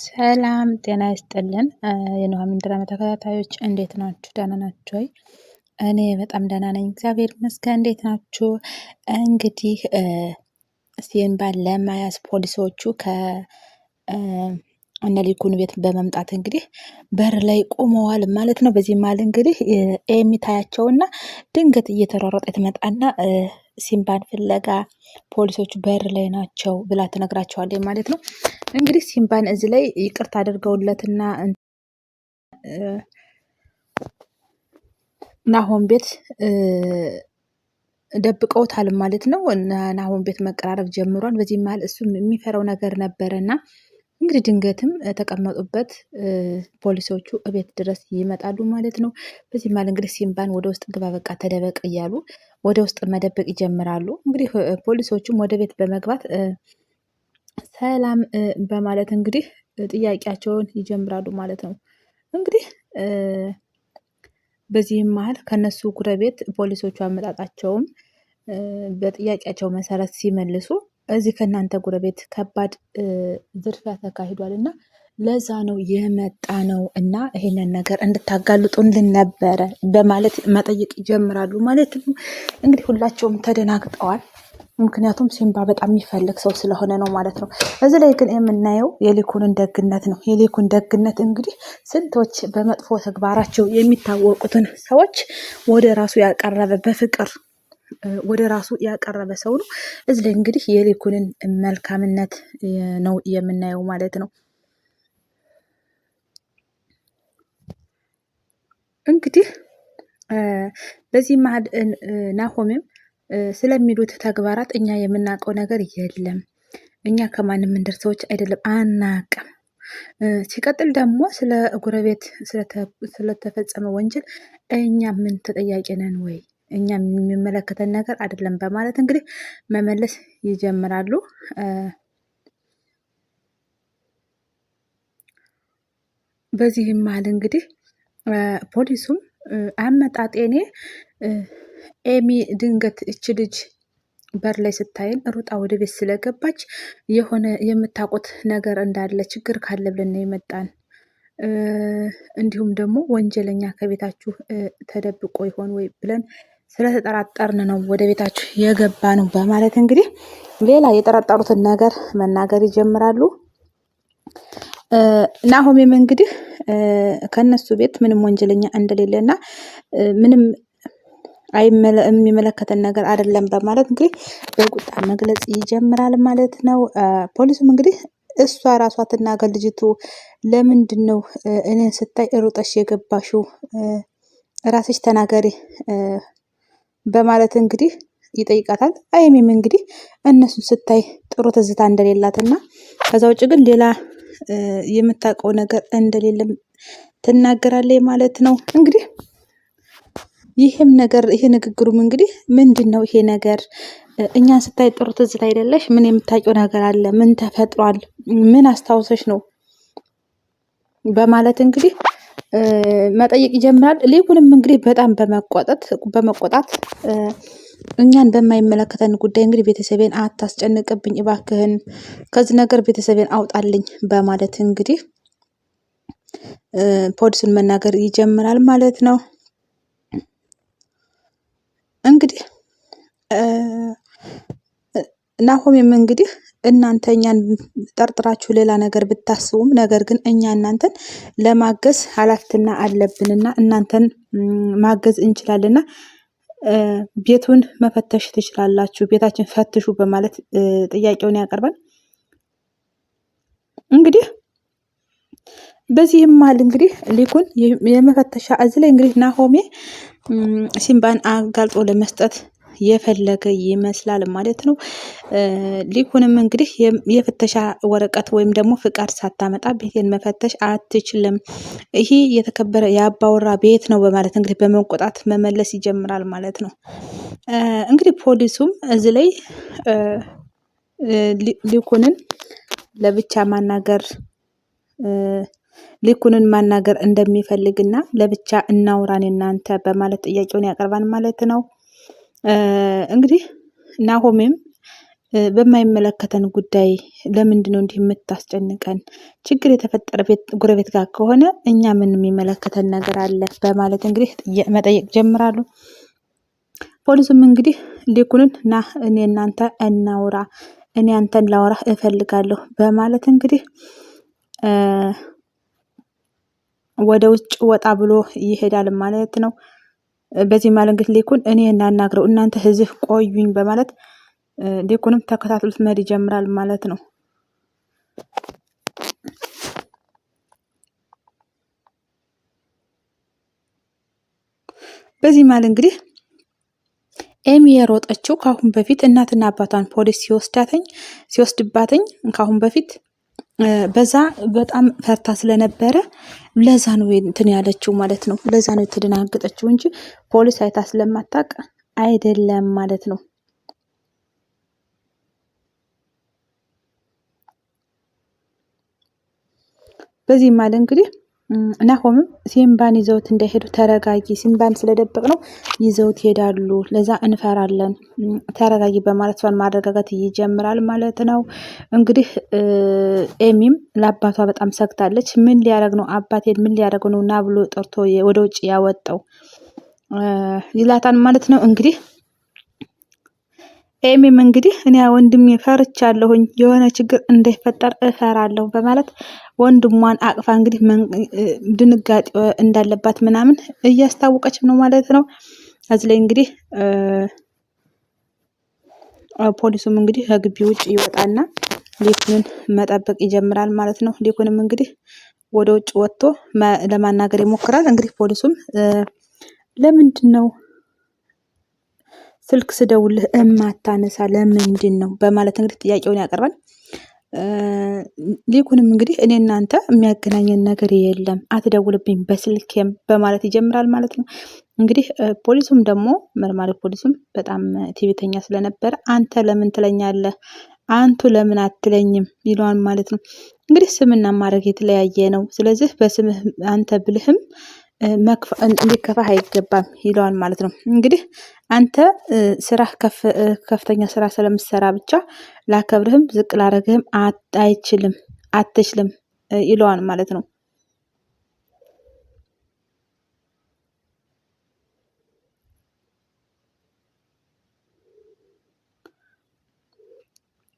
ሰላም ጤና ይስጥልን የኑሃሚን ድራማ ተከታታዮች እንዴት ናችሁ? ደህና ናችሁ ወይ? እኔ በጣም ደህና ነኝ፣ እግዚአብሔር ይመስገን። እንዴት ናችሁ? እንግዲህ ሲንባን ለመያዝ ፖሊሶቹ ከእነሊኩን ቤት በመምጣት እንግዲህ በር ላይ ቆመዋል ማለት ነው። በዚህ መሀል እንግዲህ ኤሚ ታያቸውና ድንገት እየተሯሯጠ ትመጣና ሲምባን ፍለጋ ፖሊሶቹ በር ላይ ናቸው ብላ ትነግራቸዋለች ማለት ነው። እንግዲህ ሲምባን እዚህ ላይ ይቅርታ አድርገውለትና ናሆም ቤት ደብቀውታል ማለት ነው። ናሆም ቤት መቀራረብ ጀምሯል። በዚህ መሀል እሱ የሚፈራው ነገር ነበረና እንግዲህ ድንገትም ተቀመጡበት ፖሊሶቹ እቤት ድረስ ይመጣሉ ማለት ነው። በዚህ መሀል እንግዲህ ሲምባን ወደ ውስጥ ግባ፣ በቃ ተደበቅ እያሉ ወደ ውስጥ መደበቅ ይጀምራሉ። እንግዲህ ፖሊሶቹም ወደ ቤት በመግባት ሰላም በማለት እንግዲህ ጥያቄያቸውን ይጀምራሉ ማለት ነው። እንግዲህ በዚህም መሀል ከነሱ ጉረቤት ፖሊሶቹ አመጣጣቸውም በጥያቄያቸው መሰረት ሲመልሱ እዚህ ከእናንተ ጉረቤት ከባድ ዝርፊያ ተካሂዷል እና ለዛ ነው የመጣ ነው እና ይሄንን ነገር እንድታጋልጡልን ነበረ በማለት መጠየቅ ይጀምራሉ ማለት ነው። እንግዲህ ሁላቸውም ተደናግጠዋል። ምክንያቱም ሲምባ በጣም የሚፈልግ ሰው ስለሆነ ነው ማለት ነው። እዚህ ላይ ግን የምናየው የሊኩንን ደግነት ነው። የሊኩን ደግነት እንግዲህ ስንቶች በመጥፎ ተግባራቸው የሚታወቁትን ሰዎች ወደ ራሱ ያቀረበ በፍቅር ወደ ራሱ ያቀረበ ሰው ነው። እዚህ ላይ እንግዲህ የሊኩንን መልካምነት ነው የምናየው ማለት ነው። እንግዲህ በዚህ መሀል ናሆምም ስለሚሉት ተግባራት እኛ የምናውቀው ነገር የለም፣ እኛ ከማንም መንደር ሰዎች አይደለም፣ አናቅም። ሲቀጥል ደግሞ ስለ ጎረቤት ስለተፈጸመ ወንጀል እኛ ምን ተጠያቂ ነን ወይ? እኛ የሚመለከተን ነገር አይደለም በማለት እንግዲህ መመለስ ይጀምራሉ። በዚህም መሀል እንግዲህ ፖሊሱም አመጣጤኔ ኤሚ ድንገት እች ልጅ በር ላይ ስታይን ሩጣ ወደ ቤት ስለገባች የሆነ የምታውቁት ነገር እንዳለ ችግር ካለ ብለን የመጣን እንዲሁም ደግሞ ወንጀለኛ ከቤታችሁ ተደብቆ ይሆን ወይ ብለን ስለተጠራጠርን ነው ወደ ቤታችሁ የገባ ነው በማለት እንግዲህ ሌላ የጠረጠሩትን ነገር መናገር ይጀምራሉ። ናሆሜም እንግዲህ ከነሱ ቤት ምንም ወንጀለኛ እንደሌለና ምንም የሚመለከተን ነገር አይደለም በማለት እንግዲህ በቁጣ መግለጽ ይጀምራል ማለት ነው። ፖሊሱም እንግዲህ እሷ ራሷ ትናገር፣ ልጅቱ ለምንድን ነው እኔን ስታይ ሩጠሽ የገባሽው? ራስሽ ተናገሪ በማለት እንግዲህ ይጠይቃታል። አይሚም እንግዲህ እነሱን ስታይ ጥሩ ትዝታ እንደሌላትና ከዛ ውጭ ግን ሌላ የምታውቀው ነገር እንደሌለም ትናገራለች ማለት ነው። እንግዲህ ይህም ነገር ይሄ ንግግሩም እንግዲህ ምንድን ነው ይሄ ነገር? እኛን ስታይ ጥሩ ትዝታ አይደለሽ? ምን የምታውቂው ነገር አለ? ምን ተፈጥሯል? ምን አስታውሰሽ ነው? በማለት እንግዲህ መጠየቅ ይጀምራል። ሊኩንም እንግዲህ በጣም በመቆጣት እኛን በማይመለከተን ጉዳይ እንግዲህ ቤተሰቤን አታስጨንቅብኝ እባክህን፣ ከዚህ ነገር ቤተሰቤን አውጣልኝ በማለት እንግዲህ ፖሊሱን መናገር ይጀምራል ማለት ነው። እንግዲህ ናሆምም እንግዲህ እናንተ እኛን ጠርጥራችሁ ሌላ ነገር ብታስቡም ነገር ግን እኛ እናንተን ለማገዝ ኃላፊነት አለብንና እናንተን ማገዝ እንችላለንና ቤቱን መፈተሽ ትችላላችሁ፣ ቤታችን ፈትሹ በማለት ጥያቄውን ያቀርባል። እንግዲህ በዚህም መሀል እንግዲህ ሊኩን የመፈተሻ እዚህ ላይ እንግዲህ ናሆሜ ሲምባን አጋልጦ ለመስጠት የፈለገ ይመስላል ማለት ነው። ሊኩንም እንግዲህ የፍተሻ ወረቀት ወይም ደግሞ ፍቃድ ሳታመጣ ቤቴን መፈተሽ አትችልም፣ ይሄ የተከበረ የአባወራ ቤት ነው በማለት እንግዲህ በመቆጣት መመለስ ይጀምራል ማለት ነው። እንግዲህ ፖሊሱም እዚህ ላይ ሊኩንን ለብቻ ሊኩንን ማናገር እንደሚፈልግና ለብቻ እናውራን እናንተ በማለት ጥያቄውን ያቀርባል ማለት ነው። እንግዲህ ናሆሜም በማይመለከተን ጉዳይ ለምንድን ነው እንዲህ የምታስጨንቀን? ችግር የተፈጠረ ጎረቤት ጋር ከሆነ እኛ ምን የሚመለከተን ነገር አለ? በማለት እንግዲህ መጠየቅ ጀምራሉ። ፖሊሱም እንግዲህ ሊኩንን ና እኔ እናንተ እናውራ፣ እኔ አንተን ላውራ እፈልጋለሁ በማለት እንግዲህ ወደ ውጭ ወጣ ብሎ ይሄዳል ማለት ነው። በዚህ ማለት እንግዲህ ሊኩን እኔ እናናግረው እናንተ እዚህ ቆዩኝ በማለት ሊኩንም ተከታትሎት መሄድ ይጀምራል ማለት ነው። በዚህ ማለት እንግዲህ ኤሚ የሮጠችው ካሁን በፊት እናትና አባቷን ፖሊስ ሲወስድባትኝ ካሁን በፊት በዛ በጣም ፈርታ ስለነበረ ለዛ ነው እንትን ያለችው ማለት ነው። ለዛ ነው የተደናገጠችው እንጂ ፖሊስ አይታ ስለማታውቅ አይደለም ማለት ነው። በዚህ ማለት እንግዲህ ናሆምም ሲምባን ይዘውት እንዳይሄዱ ተረጋጊ፣ ሲምባን ስለደበቅ ነው ይዘውት ይሄዳሉ፣ ለዛ እንፈራለን፣ ተረጋጊ በማለት እሷን ማረጋጋት ይጀምራል ማለት ነው። እንግዲህ ኤሚም ለአባቷ በጣም ሰግታለች። ምን ሊያደርግ ነው አባቴን ምን ሊያደርግ ነው ና ብሎ ጠርቶ ወደ ውጭ ያወጣው ይላታል ማለት ነው። እንግዲህ ኤሚም እንግዲህ እኔ ወንድሜ ፈርቻለሁኝ የሆነ ችግር እንዳይፈጠር እፈራለሁ በማለት ወንድሟን አቅፋ እንግዲህ ድንጋጤ እንዳለባት ምናምን እያስታወቀች ነው ማለት ነው። እዚህ ላይ እንግዲህ ፖሊሱም እንግዲህ ከግቢ ውጭ ይወጣና ሊኩንን መጠበቅ ይጀምራል ማለት ነው። ሊኩንም እንግዲህ ወደ ውጭ ወጥቶ ለማናገር ይሞክራል። እንግዲህ ፖሊሱም ለምንድን ነው ስልክ ስደውልህ እማታነሳ ለምንድን ነው በማለት እንግዲህ ጥያቄውን ያቀርባል። ሊኩንም እንግዲህ እኔ እናንተ የሚያገናኘን ነገር የለም አትደውልብኝ በስልኬም በማለት ይጀምራል ማለት ነው። እንግዲህ ፖሊሱም ደግሞ መርማሪ ፖሊሱም በጣም ትዕቢተኛ ስለነበረ አንተ ለምን ትለኛለህ፣ አንቱ ለምን አትለኝም ይለዋል ማለት ነው። እንግዲህ ስምና ማድረግ የተለያየ ነው። ስለዚህ በስምህ አንተ ብልህም እንዲከፋህ አይገባም ይለዋል ማለት ነው። እንግዲህ አንተ ስራ ከፍተኛ ስራ ስለምሰራ ብቻ ላከብርህም ዝቅ ላረግህም አትችልም ይለዋል ማለት ነው።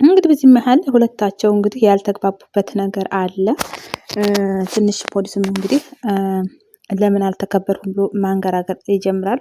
እንግዲህ በዚህ መሀል ሁለታቸው እንግዲህ ያልተግባቡበት ነገር አለ። ትንሽ ፖሊስም እንግዲህ ለምን አልተከበርኩም ብሎ ማንገራገር ይጀምራል።